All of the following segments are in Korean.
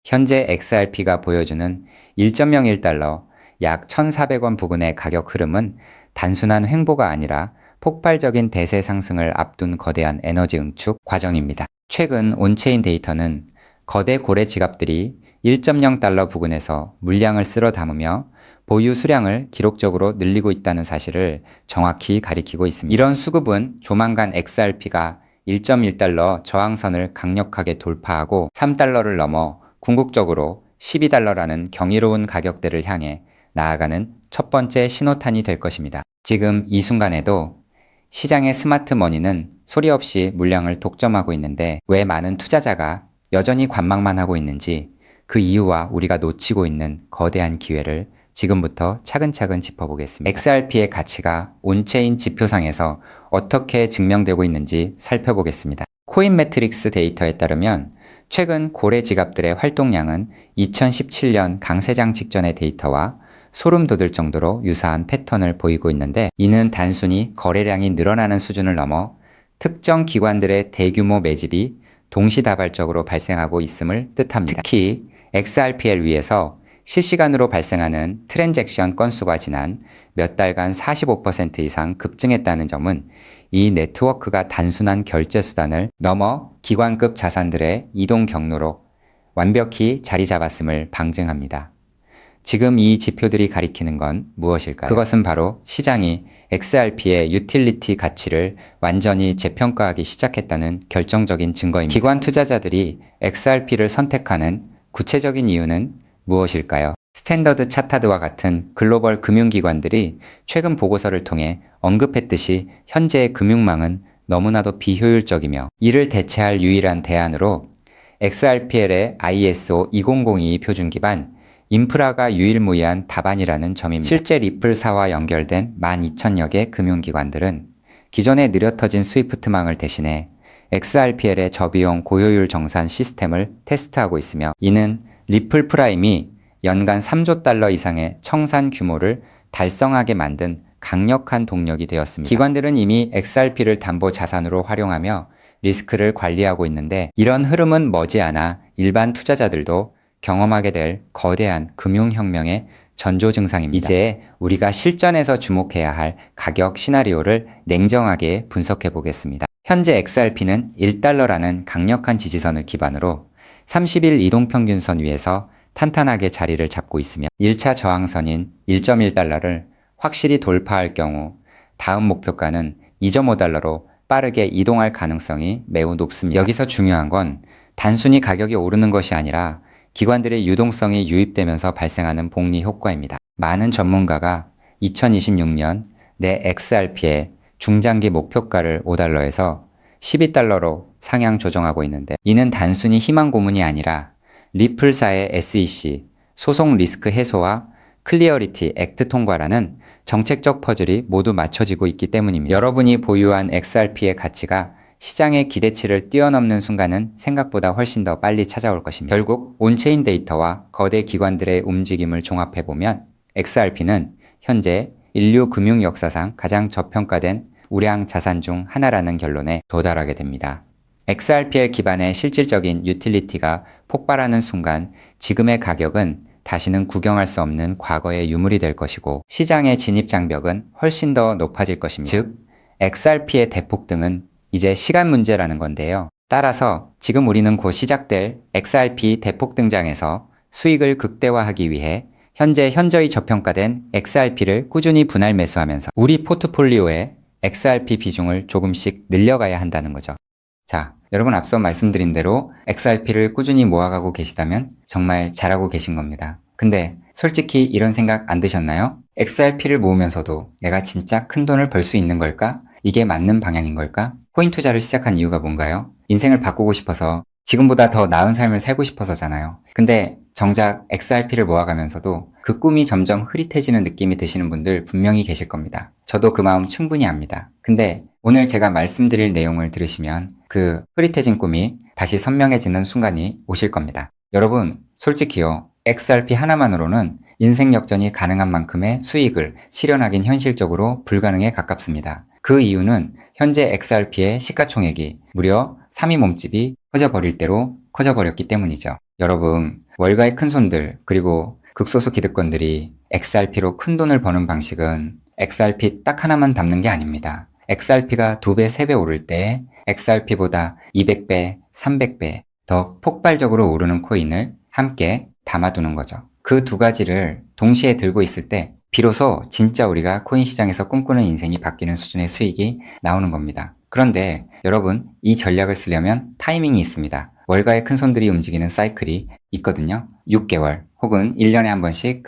현재 XRP가 보여주는 1.01달러, 약 1,400원 부근의 가격 흐름은 단순한 횡보가 아니라 폭발적인 대세 상승을 앞둔 거대한 에너지 응축 과정입니다. 최근 온체인 데이터는 거대 고래 지갑들이 1.0달러 부근에서 물량을 쓸어 담으며 보유 수량을 기록적으로 늘리고 있다는 사실을 정확히 가리키고 있습니다. 이런 수급은 조만간 XRP가 1.1달러 저항선을 강력하게 돌파하고 3달러를 넘어 궁극적으로 12달러라는 경이로운 가격대를 향해 나아가는 첫 번째 신호탄이 될 것입니다. 지금 이 순간에도 시장의 스마트 머니는 소리 없이 물량을 독점하고 있는데 왜 많은 투자자가 여전히 관망만 하고 있는지 그 이유와 우리가 놓치고 있는 거대한 기회를 지금부터 차근차근 짚어보겠습니다. XRP의 가치가 온체인 지표상에서 어떻게 증명되고 있는지 살펴보겠습니다. 코인 매트릭스 데이터에 따르면 최근 고래 지갑들의 활동량은 2017년 강세장 직전의 데이터와 소름 돋을 정도로 유사한 패턴을 보이고 있는데, 이는 단순히 거래량이 늘어나는 수준을 넘어 특정 기관들의 대규모 매집이 동시다발적으로 발생하고 있음을 뜻합니다. 특히 XRP를 위해서 실시간으로 발생하는 트랜잭션 건수가 지난 몇 달간 45% 이상 급증했다는 점은 이 네트워크가 단순한 결제 수단을 넘어 기관급 자산들의 이동 경로로 완벽히 자리 잡았음을 방증합니다. 지금 이 지표들이 가리키는 건 무엇일까요? 그것은 바로 시장이 XRP의 유틸리티 가치를 완전히 재평가하기 시작했다는 결정적인 증거입니다. 기관 투자자들이 XRP를 선택하는 구체적인 이유는 무엇일까요? 스탠더드 차타드와 같은 글로벌 금융기관들이 최근 보고서를 통해 언급했듯이 현재의 금융망은 너무나도 비효율적이며 이를 대체할 유일한 대안으로 XRPL의 ISO 2002 표준 기반 인프라가 유일무이한 답안이라는 점입니다. 실제 리플사와 연결된 12,000여 개 금융기관들은 기존의 느려터진 스위프트망을 대신해 XRPL의 저비용 고효율 정산 시스템을 테스트하고 있으며, 이는 리플 프라임이 연간 3조 달러 이상의 청산 규모를 달성하게 만든 강력한 동력이 되었습니다. 기관들은 이미 XRP를 담보 자산으로 활용하며 리스크를 관리하고 있는데, 이런 흐름은 머지않아 일반 투자자들도 경험하게 될 거대한 금융혁명의 전조 증상입니다. 이제 우리가 실전에서 주목해야 할 가격 시나리오를 냉정하게 분석해 보겠습니다. 현재 XRP는 1달러라는 강력한 지지선을 기반으로 30일 이동평균선 위에서 탄탄하게 자리를 잡고 있으며 1차 저항선인 1.1달러를 확실히 돌파할 경우 다음 목표가는 2.5달러로 빠르게 이동할 가능성이 매우 높습니다. 여기서 중요한 건 단순히 가격이 오르는 것이 아니라 기관들의 유동성이 유입되면서 발생하는 복리 효과입니다. 많은 전문가가 2026년 내 XRP의 중장기 목표가를 5달러에서 12달러로 상향 조정하고 있는데, 이는 단순히 희망 고문이 아니라 리플사의 SEC, 소송 리스크 해소와 클리어리티 액트 통과라는 정책적 퍼즐이 모두 맞춰지고 있기 때문입니다. 여러분이 보유한 XRP의 가치가 시장의 기대치를 뛰어넘는 순간은 생각보다 훨씬 더 빨리 찾아올 것입니다. 결국 온체인 데이터와 거대 기관들의 움직임을 종합해보면 XRP는 현재 인류 금융 역사상 가장 저평가된 우량 자산 중 하나라는 결론에 도달하게 됩니다. XRPL 기반의 실질적인 유틸리티가 폭발하는 순간 지금의 가격은 다시는 구경할 수 없는 과거의 유물이 될 것이고, 시장의 진입 장벽은 훨씬 더 높아질 것입니다. 즉, XRP의 대폭등은 이제 시간 문제라는 건데요. 따라서 지금 우리는 곧 시작될 XRP 대폭 등장에서 수익을 극대화하기 위해 현재 현저히 저평가된 XRP를 꾸준히 분할 매수하면서 우리 포트폴리오에 XRP 비중을 조금씩 늘려가야 한다는 거죠. 자, 여러분 앞서 말씀드린 대로 XRP를 꾸준히 모아가고 계시다면 정말 잘하고 계신 겁니다. 근데 솔직히 이런 생각 안 드셨나요? XRP를 모으면서도 내가 진짜 큰 돈을 벌 수 있는 걸까? 이게 맞는 방향인 걸까? 코인 투자를 시작한 이유가 뭔가요? 인생을 바꾸고 싶어서, 지금보다 더 나은 삶을 살고 싶어서잖아요. 근데 정작 XRP를 모아가면서도 그 꿈이 점점 흐릿해지는 느낌이 드시는 분들 분명히 계실 겁니다. 저도 그 마음 충분히 압니다. 근데 오늘 제가 말씀드릴 내용을 들으시면 그 흐릿해진 꿈이 다시 선명해지는 순간이 오실 겁니다. 여러분, 솔직히요, XRP 하나만으로는 인생 역전이 가능한 만큼의 수익을 실현하긴 현실적으로 불가능에 가깝습니다. 그 이유는 현재 XRP의 시가총액이 무려 3위 몸집이 커져버릴 대로 커져버렸기 때문이죠. 여러분, 월가의 큰손들 그리고 극소수 기득권들이 XRP로 큰 돈을 버는 방식은 XRP 딱 하나만 담는 게 아닙니다. XRP가 2배, 3배 오를 때 XRP보다 200배, 300배 더 폭발적으로 오르는 코인을 함께 담아두는 거죠. 그 두 가지를 동시에 들고 있을 때 비로소 진짜 우리가 코인 시장에서 꿈꾸는 인생이 바뀌는 수준의 수익이 나오는 겁니다. 그런데 여러분, 이 전략을 쓰려면 타이밍이 있습니다. 월가의 큰손들이 움직이는 사이클이 있거든요. 6개월 혹은 1년에 한 번씩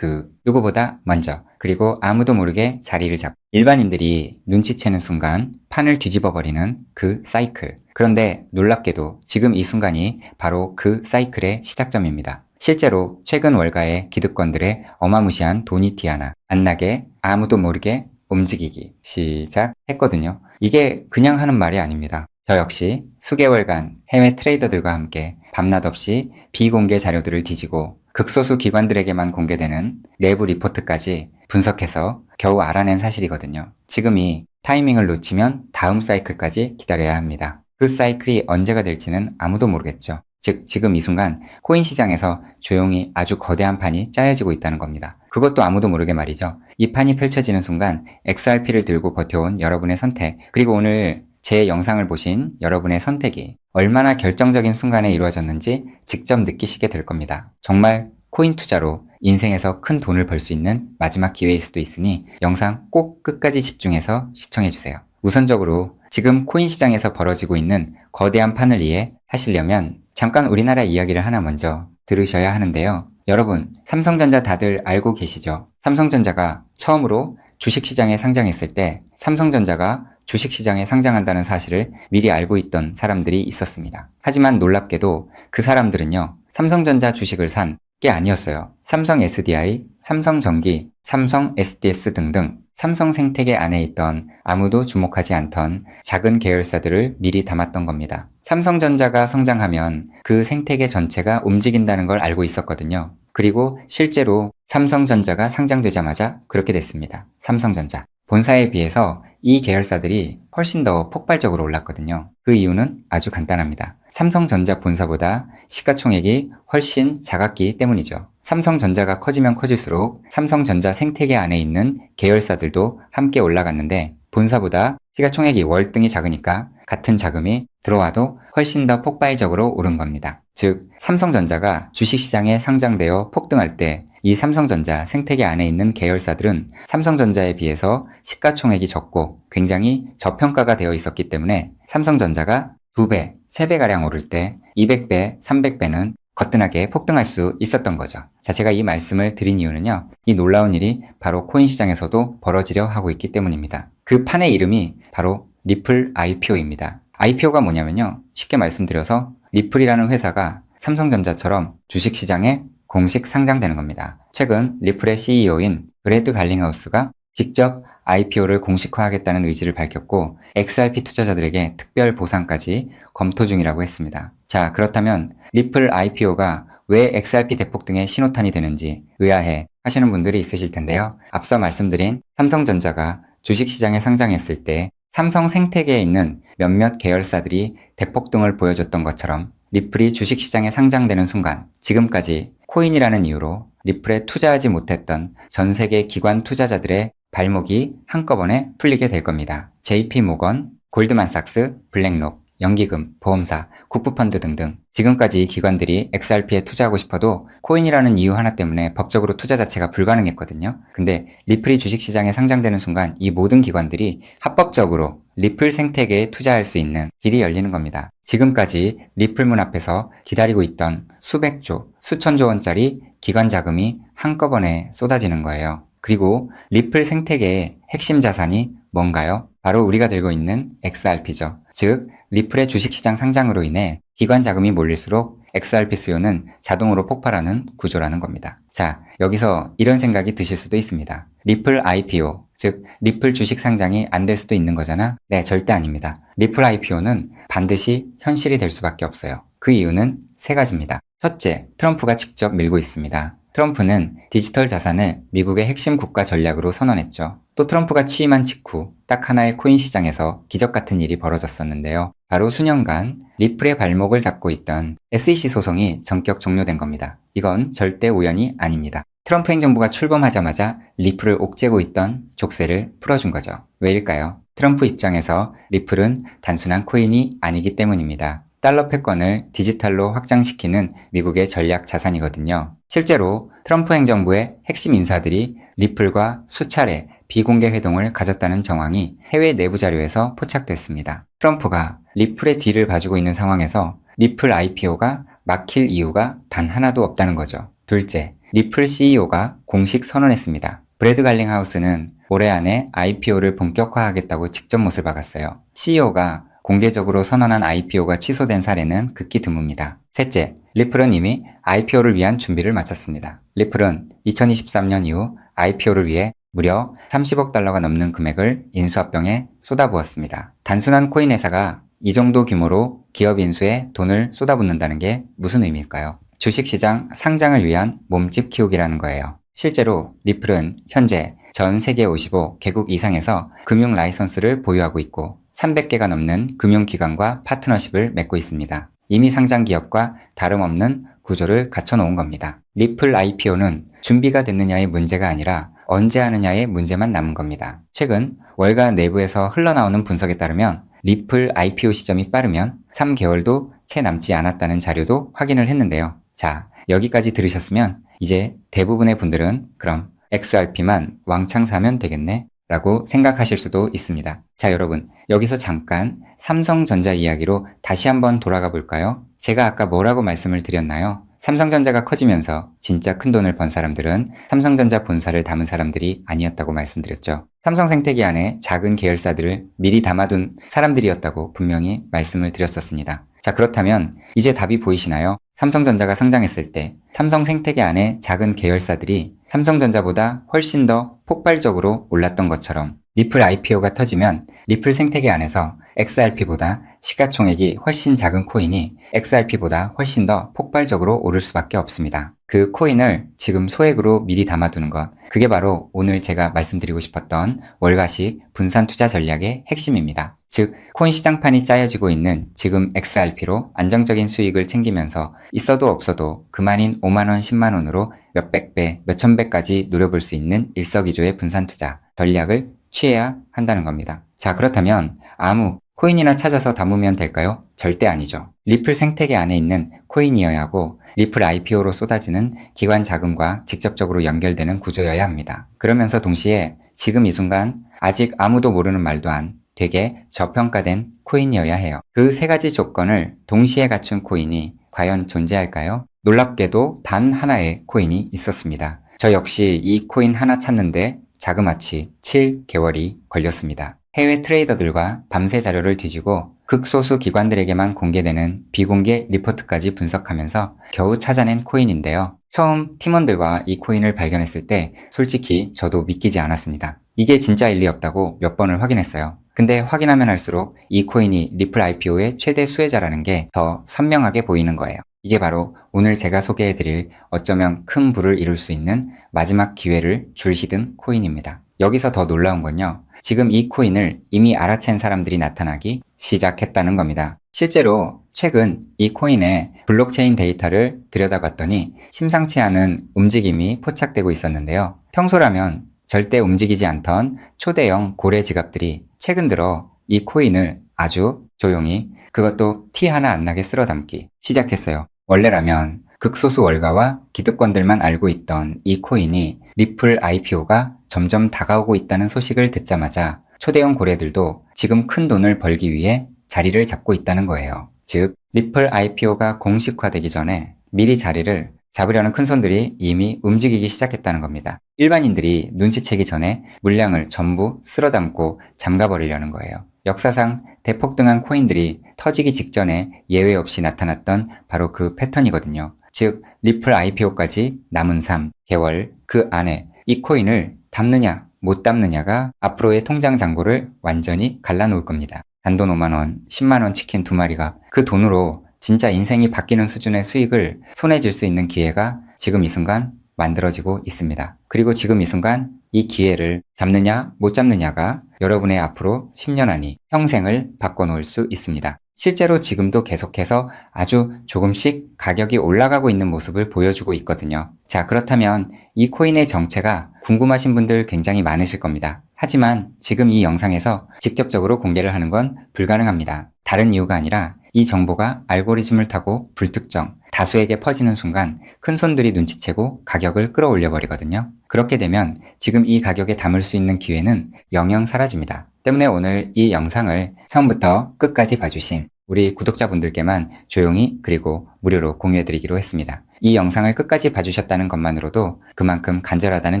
누구보다 먼저 그리고 아무도 모르게 자리를 잡고 일반인들이 눈치채는 순간 판을 뒤집어 버리는 그 사이클. 그런데 놀랍게도 지금 이 순간이 바로 그 사이클의 시작점입니다. 실제로 최근 월가의 기득권들의 어마무시한 돈이 티 하나 안 나게 아무도 모르게 움직이기 시작했거든요. 이게 그냥 하는 말이 아닙니다. 저 역시 수개월간 해외 트레이더들과 함께 밤낮 없이 비공개 자료들을 뒤지고 극소수 기관들에게만 공개되는 내부 리포트까지 분석해서 겨우 알아낸 사실이거든요. 지금이 타이밍을 놓치면 다음 사이클까지 기다려야 합니다. 그 사이클이 언제가 될지는 아무도 모르겠죠. 즉 지금 이 순간 코인 시장에서 조용히 아주 거대한 판이 짜여지고 있다는 겁니다. 그것도 아무도 모르게 말이죠. 이 판이 펼쳐지는 순간 XRP를 들고 버텨온 여러분의 선택, 그리고 오늘 제 영상을 보신 여러분의 선택이 얼마나 결정적인 순간에 이루어졌는지 직접 느끼시게 될 겁니다. 정말 코인 투자로 인생에서 큰 돈을 벌 수 있는 마지막 기회일 수도 있으니 영상 꼭 끝까지 집중해서 시청해주세요. 우선적으로 지금 코인 시장에서 벌어지고 있는 거대한 판을 이해하시려면 잠깐 우리나라 이야기를 하나 먼저 들으셔야 하는데요. 여러분, 삼성전자 다들 알고 계시죠? 삼성전자가 처음으로 주식시장에 상장했을 때 삼성전자가 주식시장에 상장한다는 사실을 미리 알고 있던 사람들이 있었습니다. 하지만 놀랍게도 그 사람들은요, 삼성전자 주식을 산 게 아니었어요. 삼성 SDI, 삼성전기, 삼성 SDS 등등 삼성 생태계 안에 있던 아무도 주목하지 않던 작은 계열사들을 미리 담았던 겁니다. 삼성전자가 성장하면 그 생태계 전체가 움직인다는 걸 알고 있었거든요. 그리고 실제로 삼성전자가 상장되자마자 그렇게 됐습니다. 삼성전자. 본사에 비해서 이 계열사들이 훨씬 더 폭발적으로 올랐거든요. 그 이유는 아주 간단합니다. 삼성전자 본사보다 시가총액이 훨씬 작았기 때문이죠. 삼성전자가 커지면 커질수록 삼성전자 생태계 안에 있는 계열사들도 함께 올라갔는데 본사보다 시가총액이 월등히 작으니까 같은 자금이 들어와도 훨씬 더 폭발적으로 오른 겁니다. 즉, 삼성전자가 주식시장에 상장되어 폭등할 때 이 삼성전자 생태계 안에 있는 계열사들은 삼성전자에 비해서 시가총액이 적고 굉장히 저평가가 되어 있었기 때문에 삼성전자가 2배, 3배가량 오를 때 200배, 300배는 거뜬하게 폭등할 수 있었던 거죠. 자, 제가 이 말씀을 드린 이유는요, 이 놀라운 일이 바로 코인 시장에서도 벌어지려 하고 있기 때문입니다. 그 판의 이름이 바로 리플 IPO입니다. IPO가 뭐냐면요, 쉽게 말씀드려서 리플이라는 회사가 삼성전자처럼 주식시장에 공식 상장되는 겁니다. 최근 리플의 CEO인 브래드 갈링하우스가 직접 IPO를 공식화하겠다는 의지를 밝혔고 XRP 투자자들에게 특별 보상까지 검토 중이라고 했습니다. 자, 그렇다면 리플 IPO가 왜 XRP 대폭 등의 신호탄이 되는지 의아해 하시는 분들이 있으실 텐데요. 앞서 말씀드린 삼성전자가 주식시장에 상장했을 때 삼성 생태계에 있는 몇몇 계열사들이 대폭등을 보여줬던 것처럼 리플이 주식시장에 상장되는 순간 지금까지 코인이라는 이유로 리플에 투자하지 못했던 전 세계 기관 투자자들의 발목이 한꺼번에 풀리게 될 겁니다. JP모건, 골드만삭스, 블랙록, 연기금, 보험사, 국부펀드 등등 지금까지 기관들이 XRP에 투자하고 싶어도 코인이라는 이유 하나 때문에 법적으로 투자 자체가 불가능했거든요. 근데 리플이 주식시장에 상장되는 순간 이 모든 기관들이 합법적으로 리플 생태계에 투자할 수 있는 길이 열리는 겁니다. 지금까지 리플 문 앞에서 기다리고 있던 수백조, 수천조 원짜리 기관 자금이 한꺼번에 쏟아지는 거예요. 그리고 리플 생태계의 핵심 자산이 뭔가요? 바로 우리가 들고 있는 XRP죠. 즉, 리플의 주식시장 상장으로 인해 기관 자금이 몰릴수록 XRP 수요는 자동으로 폭발하는 구조라는 겁니다. 자, 여기서 이런 생각이 드실 수도 있습니다. 리플 IPO, 즉 리플 주식 상장이 안 될 수도 있는 거잖아? 네, 절대 아닙니다. 리플 IPO는 반드시 현실이 될 수밖에 없어요. 그 이유는 세 가지입니다. 첫째, 트럼프가 직접 밀고 있습니다. 트럼프는 디지털 자산을 미국의 핵심 국가 전략으로 선언했죠. 또 트럼프가 취임한 직후 딱 하나의 코인 시장에서 기적 같은 일이 벌어졌었는데요. 바로 수년간 리플의 발목을 잡고 있던 SEC 소송이 전격 종료된 겁니다. 이건 절대 우연이 아닙니다. 트럼프 행정부가 출범하자마자 리플을 옥죄고 있던 족쇄를 풀어준 거죠. 왜일까요? 트럼프 입장에서 리플은 단순한 코인이 아니기 때문입니다. 달러 패권을 디지털로 확장시키는 미국의 전략 자산이거든요. 실제로 트럼프 행정부의 핵심 인사들이 리플과 수차례 비공개 회동을 가졌다는 정황이 해외 내부 자료에서 포착됐습니다. 트럼프가 리플의 뒤를 봐주고 있는 상황에서 리플 IPO가 막힐 이유가 단 하나도 없다는 거죠. 둘째, 리플 CEO가 공식 선언했습니다. 브래드 갈링하우스는 올해 안에 IPO를 본격화하겠다고 직접 못을 박았어요. CEO가 공개적으로 선언한 IPO가 취소된 사례는 극히 드뭅니다. 셋째, 리플은 이미 IPO를 위한 준비를 마쳤습니다. 리플은 2023년 이후 IPO를 위해 무려 30억 달러가 넘는 금액을 인수합병에 쏟아부었습니다. 단순한 코인 회사가 이 정도 규모로 기업 인수에 돈을 쏟아붓는다는 게 무슨 의미일까요? 주식시장 상장을 위한 몸집 키우기라는 거예요. 실제로 리플은 현재 전 세계 55개국 이상에서 금융 라이선스를 보유하고 있고 300개가 넘는 금융기관과 파트너십을 맺고 있습니다. 이미 상장 기업과 다름없는 구조를 갖춰놓은 겁니다. 리플 IPO는 준비가 됐느냐의 문제가 아니라 언제 하느냐의 문제만 남은 겁니다. 최근 월가 내부에서 흘러나오는 분석에 따르면 리플 IPO 시점이 빠르면 3개월도 채 남지 않았다는 자료도 확인을 했는데요. 자, 여기까지 들으셨으면 이제 대부분의 분들은 그럼 XRP만 왕창 사면 되겠네? 라고 생각하실 수도 있습니다. 자, 여러분, 여기서 잠깐 삼성전자 이야기로 다시 한번 돌아가 볼까요? 제가 아까 뭐라고 말씀을 드렸나요? 삼성전자가 커지면서 진짜 큰 돈을 번 사람들은 삼성전자 본사를 담은 사람들이 아니었다고 말씀드렸죠. 삼성 생태계 안에 작은 계열사들을 미리 담아둔 사람들이었다고 분명히 말씀을 드렸었습니다. 자, 그렇다면 이제 답이 보이시나요? 삼성전자가 성장했을 때 삼성 생태계 안에 작은 계열사들이 삼성전자보다 훨씬 더 폭발적으로 올랐던 것처럼 리플 IPO가 터지면 리플 생태계 안에서 XRP보다 시가총액이 훨씬 작은 코인이 XRP보다 훨씬 더 폭발적으로 오를 수밖에 없습니다. 그 코인을 지금 소액으로 미리 담아두는 것, 그게 바로 오늘 제가 말씀드리고 싶었던 월가식 분산 투자 전략의 핵심입니다. 즉, 코인 시장판이 짜여지고 있는 지금 XRP로 안정적인 수익을 챙기면서 있어도 없어도 그만인 5만원, 10만원으로 몇백 배, 몇천 배까지 노려볼 수 있는 일석이조의 분산 투자 전략을 취해야 한다는 겁니다. 자, 그렇다면 아무 코인이나 찾아서 담으면 될까요? 절대 아니죠. 리플 생태계 안에 있는 코인이어야 하고 리플 IPO로 쏟아지는 기관 자금과 직접적으로 연결되는 구조여야 합니다. 그러면서 동시에 지금 이 순간 아직 아무도 모르는 말도 안 되게 저평가된 코인이어야 해요. 그 세 가지 조건을 동시에 갖춘 코인이 과연 존재할까요? 놀랍게도 단 하나의 코인이 있었습니다. 저 역시 이 코인 하나 찾는데 자그마치 7개월이 걸렸습니다. 해외 트레이더들과 밤새 자료를 뒤지고 극소수 기관들에게만 공개되는 비공개 리포트까지 분석하면서 겨우 찾아낸 코인인데요. 처음 팀원들과 이 코인을 발견했을 때 솔직히 저도 믿기지 않았습니다. 이게 진짜일 리 없다고 몇 번을 확인했어요. 근데 확인하면 할수록 이 코인이 리플 IPO의 최대 수혜자라는 게 더 선명하게 보이는 거예요. 이게 바로 오늘 제가 소개해드릴 어쩌면 큰 부를 이룰 수 있는 마지막 기회를 줄히든 코인입니다. 여기서 더 놀라운 건요. 지금 이 코인을 이미 알아챈 사람들이 나타나기 시작했다는 겁니다. 실제로 최근 이 코인의 블록체인 데이터를 들여다봤더니 심상치 않은 움직임이 포착되고 있었는데요. 평소라면 절대 움직이지 않던 초대형 고래 지갑들이 최근 들어 이 코인을 아주 조용히 그것도 티 하나 안 나게 쓸어 담기 시작했어요. 원래라면 극소수 월가와 기득권들만 알고 있던 이 코인이 리플 IPO가 점점 다가오고 있다는 소식을 듣자마자 초대형 고래들도 지금 큰 돈을 벌기 위해 자리를 잡고 있다는 거예요. 즉, 리플 IPO가 공식화되기 전에 미리 자리를 잡으려는 큰손들이 이미 움직이기 시작했다는 겁니다. 일반인들이 눈치채기 전에 물량을 전부 쓸어담고 잠가버리려는 거예요. 역사상 대폭등한 코인들이 터지기 직전에 예외 없이 나타났던 바로 그 패턴이거든요. 즉, 리플 IPO까지 남은 3개월 그 안에 이 코인을 담느냐 못 담느냐가 앞으로의 통장 잔고를 완전히 갈라놓을 겁니다. 단돈 5만원, 10만원 치킨 2마리가 그 돈으로 진짜 인생이 바뀌는 수준의 수익을 손에 쥘 수 있는 기회가 지금 이 순간 만들어지고 있습니다. 그리고 지금 이 순간 이 기회를 잡느냐 못 잡느냐가 여러분의 앞으로 10년 안이 평생을 바꿔놓을 수 있습니다. 실제로 지금도 계속해서 아주 조금씩 가격이 올라가고 있는 모습을 보여주고 있거든요. 자, 그렇다면 이 코인의 정체가 궁금하신 분들 굉장히 많으실 겁니다. 하지만 지금 이 영상에서 직접적으로 공개를 하는 건 불가능합니다. 다른 이유가 아니라 이 정보가 알고리즘을 타고 불특정, 다수에게 퍼지는 순간 큰 손들이 눈치채고 가격을 끌어올려 버리거든요. 그렇게 되면 지금 이 가격에 담을 수 있는 기회는 영영 사라집니다. 때문에 오늘 이 영상을 처음부터 끝까지 봐주신 우리 구독자분들께만 조용히 그리고 무료로 공유해드리기로 했습니다. 이 영상을 끝까지 봐주셨다는 것만으로도 그만큼 간절하다는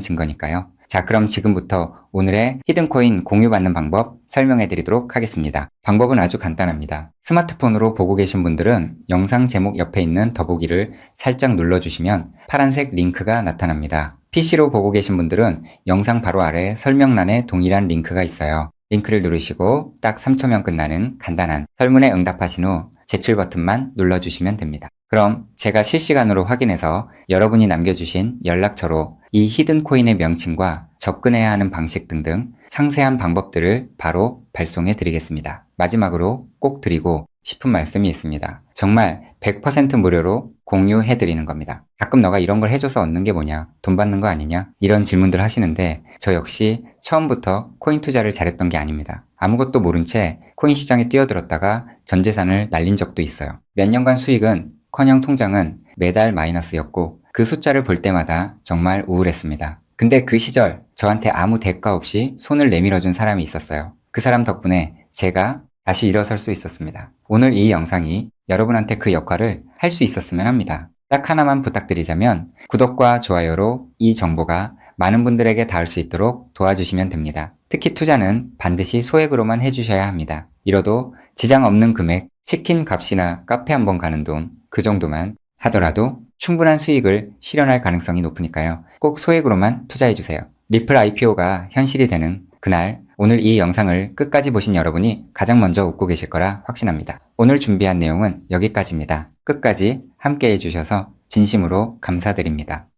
증거니까요. 자, 그럼 지금부터 오늘의 히든코인 공유받는 방법 설명해 드리도록 하겠습니다. 방법은 아주 간단합니다. 스마트폰으로 보고 계신 분들은 영상 제목 옆에 있는 더보기를 살짝 눌러주시면 파란색 링크가 나타납니다. PC로 보고 계신 분들은 영상 바로 아래 설명란에 동일한 링크가 있어요. 링크를 누르시고 딱 3초면 끝나는 간단한 설문에 응답하신 후 제출 버튼만 눌러주시면 됩니다. 그럼 제가 실시간으로 확인해서 여러분이 남겨주신 연락처로 이 히든코인의 명칭과 접근해야 하는 방식 등등 상세한 방법들을 바로 발송해 드리겠습니다. 마지막으로 꼭 드리고 싶은 말씀이 있습니다. 정말 100% 무료로 공유해 드리는 겁니다. 가끔 너가 이런 걸 해줘서 얻는 게 뭐냐? 돈 받는 거 아니냐? 이런 질문들 하시는데 저 역시 처음부터 코인 투자를 잘했던 게 아닙니다. 아무것도 모른 채 코인 시장에 뛰어들었다가 전 재산을 날린 적도 있어요. 몇 년간 수익은 커녕 통장은 매달 마이너스였고 그 숫자를 볼 때마다 정말 우울했습니다. 근데 그 시절 저한테 아무 대가 없이 손을 내밀어준 사람이 있었어요. 그 사람 덕분에 제가 다시 일어설 수 있었습니다. 오늘 이 영상이 여러분한테 그 역할을 할 수 있었으면 합니다. 딱 하나만 부탁드리자면 구독과 좋아요로 이 정보가 많은 분들에게 닿을 수 있도록 도와주시면 됩니다. 특히 투자는 반드시 소액으로만 해주셔야 합니다. 이뤄도 지장 없는 금액, 치킨 값이나 카페 한번 가는 돈, 그 정도만 하더라도 충분한 수익을 실현할 가능성이 높으니까요. 꼭 소액으로만 투자해주세요. 리플 IPO가 현실이 되는 그날, 오늘 이 영상을 끝까지 보신 여러분이 가장 먼저 웃고 계실 거라 확신합니다. 오늘 준비한 내용은 여기까지입니다. 끝까지 함께 해주셔서 진심으로 감사드립니다.